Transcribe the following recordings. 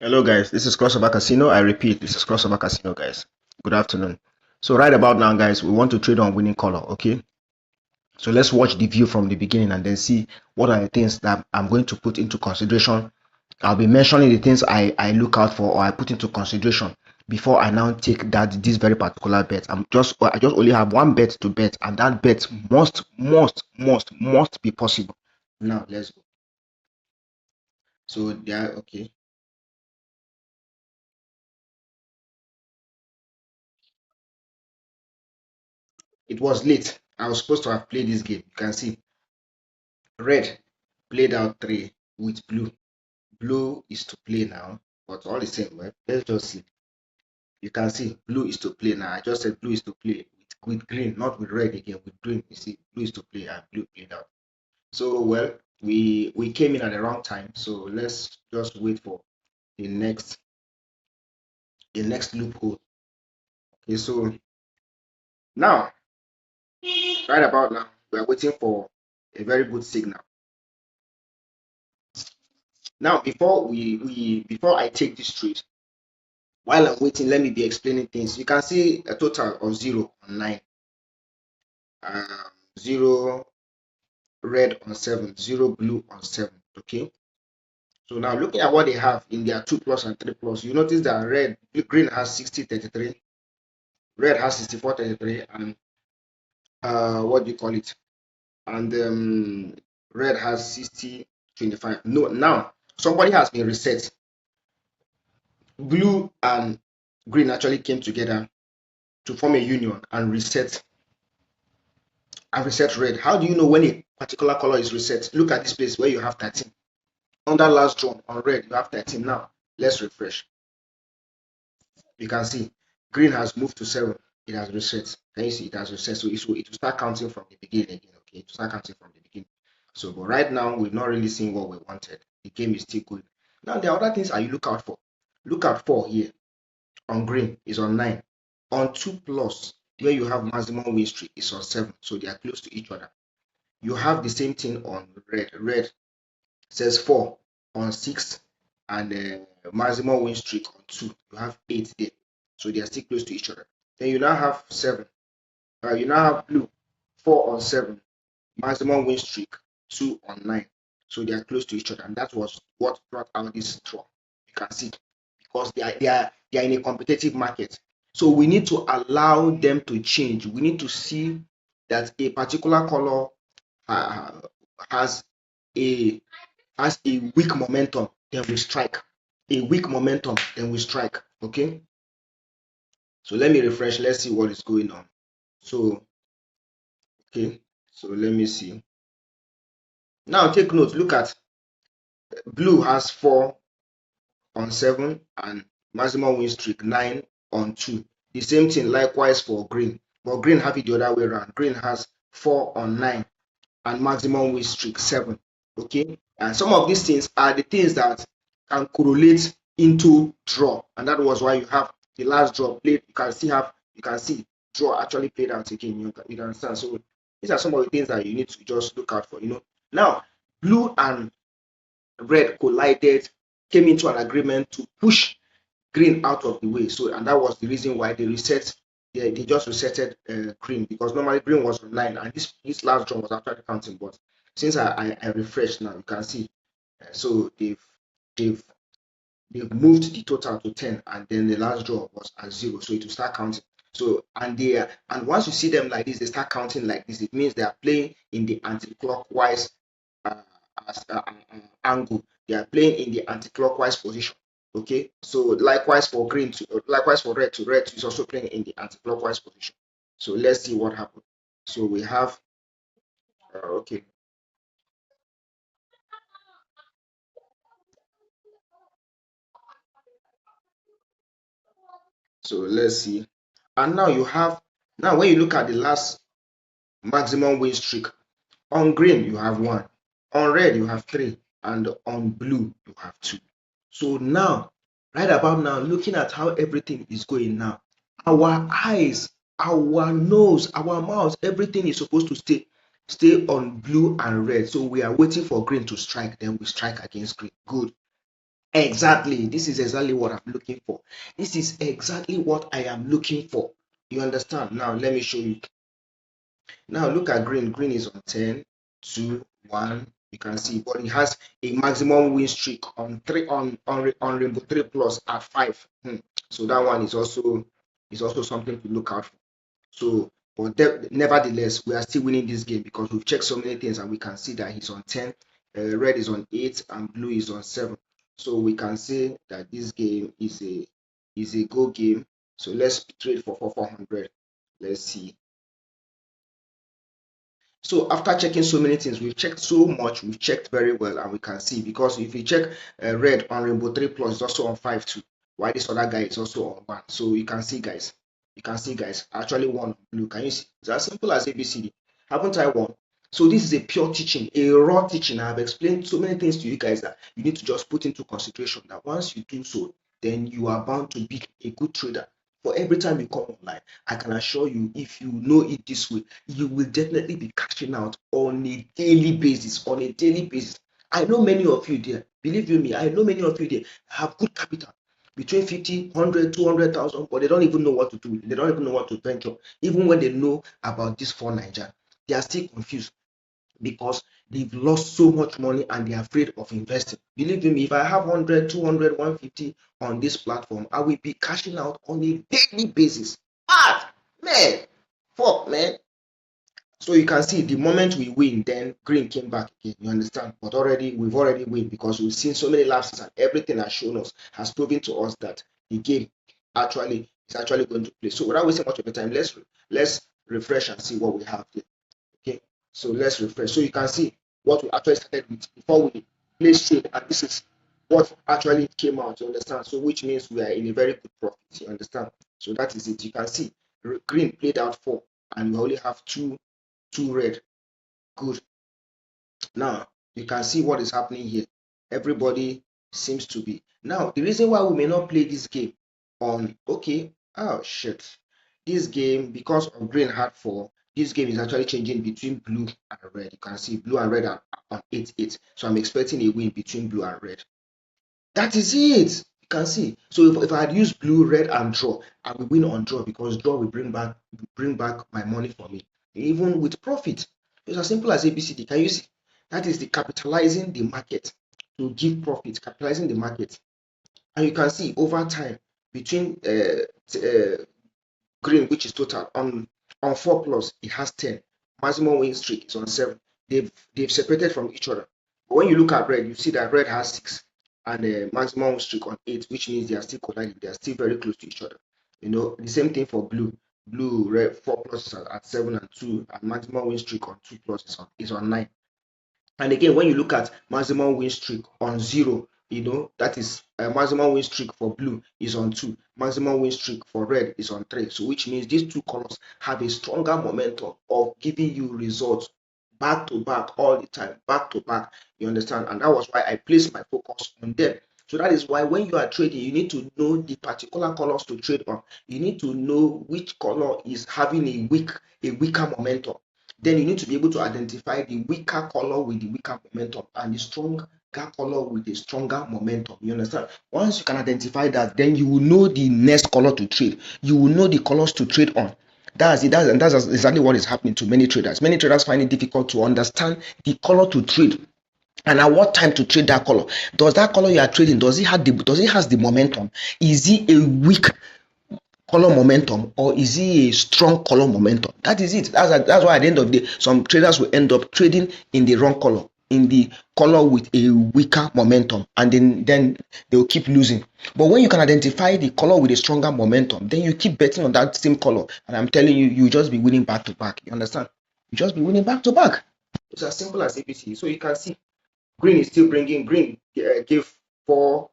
Hello guys, this is Crossover Casino. I repeat, this is Crossover Casino guys. Good afternoon. So right about now guys, we want to trade on winning color, okay? So let's watch the view from the beginning and then see what are the things that I'm going to put into consideration. I'll be mentioning the things I look out for or I put into consideration before I now take this very particular bet. I just only have one bet to bet, and that bet must be possible. Now let's go. So yeah, okay. It was late. I was supposed to have played this game. You can see red played out 3 with blue. Blue is to play now, but all the same, well, let's just see. You can see blue is to play now. I just said blue is to play with green, not with red again. With green, you see, blue is to play and blue played out. So well, we came in at the wrong time. So let's just wait for the next loophole. Okay, so now, right about now, we are waiting for a very good signal. Now, before I take this trade, while I'm waiting, let me be explaining things. You can see a total of 0 on 9, 0 red on 7, 0 blue on 7. Okay. So now looking at what they have in their 2 plus and 3 plus, you notice that green has 60-33, red has 64-33, and what do you call it? And red has 60-25. No, now somebody has been reset. Blue and green actually came together to form a union and reset red. How do you know when a particular color is reset? Look at this place where you have 13. Under last draw on red, you have 13. Now, let's refresh. You can see green has moved to 7. It has reset. Can you see it has reset? So it will start counting from the beginning again. Okay, it will start counting from the beginning. So, but right now, we've not really seen what we wanted. The game is still good. Now, there are other things that you look out for. Look at 4 here. On green is on 9. On 2 plus, where you have maximum win streak, is on 7. So they are close to each other. You have the same thing on red. Red says 4 on 6 and maximum win streak on 2. You have 8 there. So they are still close to each other. Then you now have 7. You now have blue 4 on 7, maximum win streak 2 on 9. So they are close to each other. And that was what brought out this draw. You can see because they are in a competitive market. So we need to allow them to change. We need to see that a particular color has a weak momentum, then we strike. A weak momentum, then we strike. Okay. So let me refresh. Let's see what is going on. So okay. So let me see. Now take note. Look at blue has 4 on 7 and maximum win streak 9 on 2. The same thing likewise for green. But green have it the other way around. Green has 4 on 9 and maximum win streak 7. Okay. And some of these things are the things that can correlate into draw. And that was why you have the last draw played. You can see draw actually played out again. You understand? So these are some of the things that you need to just look out for. Now blue and red collided, came into an agreement to push green out of the way. So, and that was the reason why they reset. They just resetted green because normally green was on 9, and this last draw was actually counting. But since I refreshed now, you can see. So they've moved the total to 10, and then the last draw was at 0, so it will start counting. So and once you see them like this, they start counting like this. It means they are playing in the anti-clockwise uh, angle. They are playing in the anti-clockwise position. Okay, so likewise for red is also playing in the anti-clockwise position. So let's see what happens. So we have okay. So let's see. And now when you look at the last maximum win streak, on green you have 1, on red you have 3, and on blue you have 2. So now, right about now, looking at how everything is going now, our eyes, our nose, our mouth, everything is supposed to stay on blue and red. So we are waiting for green to strike, then we strike against green. Good. Exactly. This is exactly what I'm looking for. This is exactly what I am looking for. You understand? Now, let me show you. Now, look at green. Green is on 10, 2, 1. You can see, but it has a maximum win streak on three on Rainbow 3 Plus at 5. So that one is also something to look out for. So, but nevertheless, we are still winning this game because we've checked so many things and we can see that he's on 10, red is on 8, and blue is on 7. So we can say that this game is a go game. So let's trade for 400. Let's see. So after checking so many things, we've checked so much, we've checked very well, and we can see because if you check red on Rainbow 3 Plus, it's also on 5 too. Why this other guy is also on 1. So you can see, guys. You can see, guys, I actually won blue. Can you see? It's as simple as ABCD. Haven't I won? So this is a pure teaching, a raw teaching. I've explained so many things to you guys that you need to just put into consideration that once you do so, then you are bound to be a good trader. For every time you come online, I can assure you, if you know it this way, you will definitely be cashing out on a daily basis. On a daily basis. I know many of you there. Believe you me, I know many of you there have good capital between 50, 100, 200,000, but they don't even know what to do. They don't even know what to venture. Even when they know about this for Niger, they are still confused because they've lost so much money and they're afraid of investing. Believe me, if I have 100, 200, 150 on this platform, I will be cashing out on a daily basis. Ah, man, fuck, man. So you can see the moment we win, then green came back again. You understand? But we've already win because we've seen so many lapses and everything has shown us, has proven to us that the game actually is actually going to play. So without wasting much of the time, let's refresh and see what we have here. Okay, so let's refresh. So you can see what we actually started with before we play straight, and this is what actually came out. You understand? So which means we are in a very good profit. You understand? So that is it. You can see green played out 4, and we only have two red. Good. Now you can see what is happening here. Everybody seems to be. Now the reason why we may not play this game on, okay, oh shit. This game, because of green had 4, this game is actually changing between blue and red. You can see blue and red are on 8-8. So I'm expecting a win between blue and red. That is it. You can see. So if I had used blue, red, and draw, I will win on draw because draw will bring back my money for me, even with profit. It's as simple as ABCD. Can you see? That is the capitalizing the market to give profit, capitalizing the market. And you can see over time between green, which is total, on 4 plus, it has 10. Maximum win streak is on 7. They've separated from each other. But when you look at red, you see that red has 6 and a maximum win streak on 8, which means they are still colliding. They are still very close to each other. The same thing for blue. Blue, red, 4 plus is at 7 and 2, and maximum win streak on 2 plus is on 9. And again, when you look at maximum win streak on 0, that is maximum win streak for blue is on 2, maximum win streak for red is on 3. So which means these two colors have a stronger momentum of giving you results back to back all the time, back to back. You understand? And that was why I placed my focus on them. So that is why when you are trading, you need to know the particular colors to trade on. You need to know which color is having a weaker momentum. Then you need to be able to identify the weaker color with the weaker momentum and the stronger color with the stronger momentum. You understand? Once you can identify that, then you will know the next color to trade. You will know the colors to trade on. That's it. That's exactly what is happening to many traders. Many traders find it difficult to understand the color to trade and at what time to trade that color. Does that color you are trading, does it has the momentum? Is it a weak color momentum or is it a strong color momentum? That is it. That's why at the end of the day, some traders will end up trading in the wrong color, in the color with a weaker momentum, and then they'll keep losing. But when you can identify the color with a stronger momentum, then you keep betting on that same color, and I'm telling you, you just be winning back to back. You understand? You just be winning back to back. It's as simple as ABC. So you can see green is still bringing green, give 4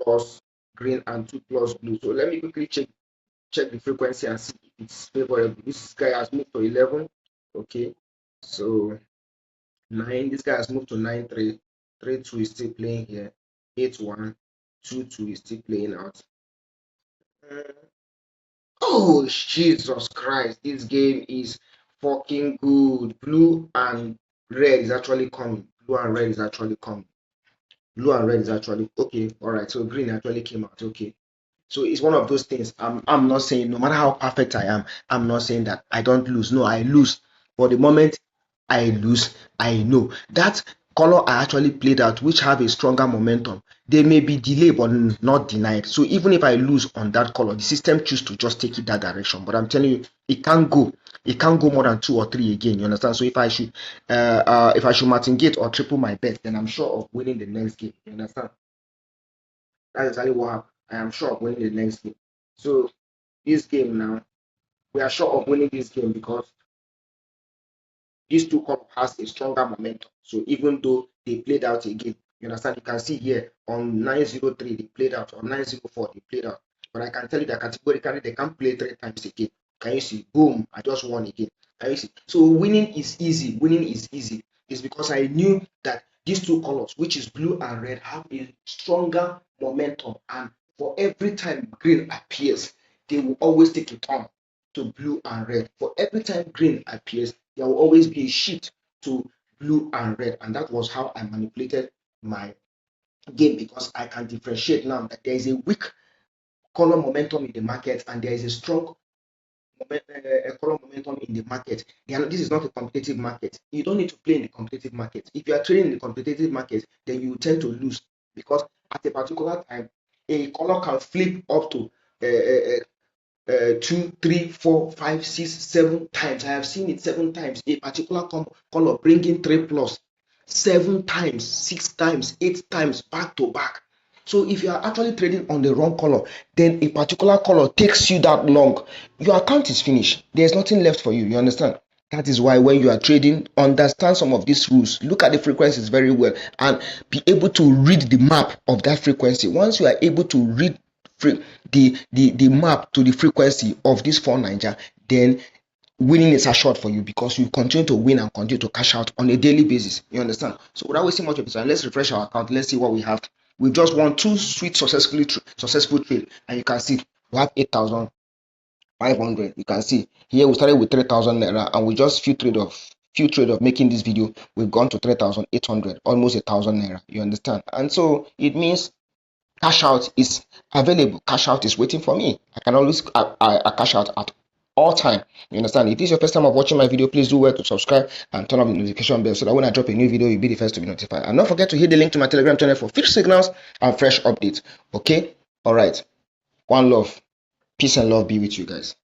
plus green and 2 plus blue. So let me quickly check the frequency and see if it's favorable. This guy has moved to 11. Okay, so 9. This guy has moved to 9 3. 3 2 is still playing here. 8 1. 2 2 is still playing out. Oh, Jesus Christ. This game is fucking good. Blue and red is actually coming. Blue and red is actually coming. Blue and red is actually okay. All right, so green actually came out. Okay. So it's one of those things. I'm not saying no matter how perfect I am, I'm not saying that I don't lose. No, I lose. For the moment I lose, I know that color I actually played out, which have a stronger momentum. They may be delayed but not denied. So even if I lose on that color, the system choose to just take it that direction. But I'm telling you, it can't go. It can't go more than 2 or 3 again. You understand? So if I should martingale or triple my bet, then I'm sure of winning the next game. You understand? That's exactly what happened. I am sure of winning the next game. So this game now, we are sure of winning this game because these two clubs has a stronger momentum. So even though they played out again, you understand, you can see here on 903 they played out, on 904 they played out. But I can tell you that categorically they can't play 3 times again. Can you see? Boom, I just won again. Can you see? So winning is easy. Winning is easy. It's because I knew that these two colors, which is blue and red, have a stronger momentum. And for every time green appears, they will always take a turn to blue and red. For every time green appears, there will always be a shift to blue and red. And that was how I manipulated my game because I can differentiate now that there is a weak color momentum in the market and there is a strong color momentum in the market. This is not a competitive market. You don't need to play in the competitive market. If you are trading in the competitive market, then you tend to lose because at a particular time, a color can flip up to 2, 3, 4, 5, 6, 7 times. I have seen it 7 times. A particular color bringing 3 plus 7 times, 6 times, 8 times back to back. So if you are actually trading on the wrong color, then a particular color takes you that long, your account is finished. There's nothing left for you. You understand? That is why when you are trading, understand some of these rules. Look at the frequencies very well and be able to read the map of that frequency. Once you are able to read the map to the frequency of this 4 Niger, then winning is assured for you because you continue to win and continue to cash out on a daily basis. You understand? So without wasting much of time, let's refresh our account. Let's see what we have. We've just won 2 sweet successful trade, and you can see we have 8,500. You can see here we started with 3,000 naira, and we just few trade of making this video, we've gone to 3,800, almost 1,000 naira. You understand? And so it means cash out is available. Cash out is waiting for me. I can always cash out at all time. You understand? If this is your first time of watching my video, please do well to subscribe and turn on the notification bell so that when I drop a new video, you'll be the first to be notified. And don't forget to hit the link to my Telegram channel for fish signals and fresh updates. Okay? All right. One love. Peace and love be with you guys.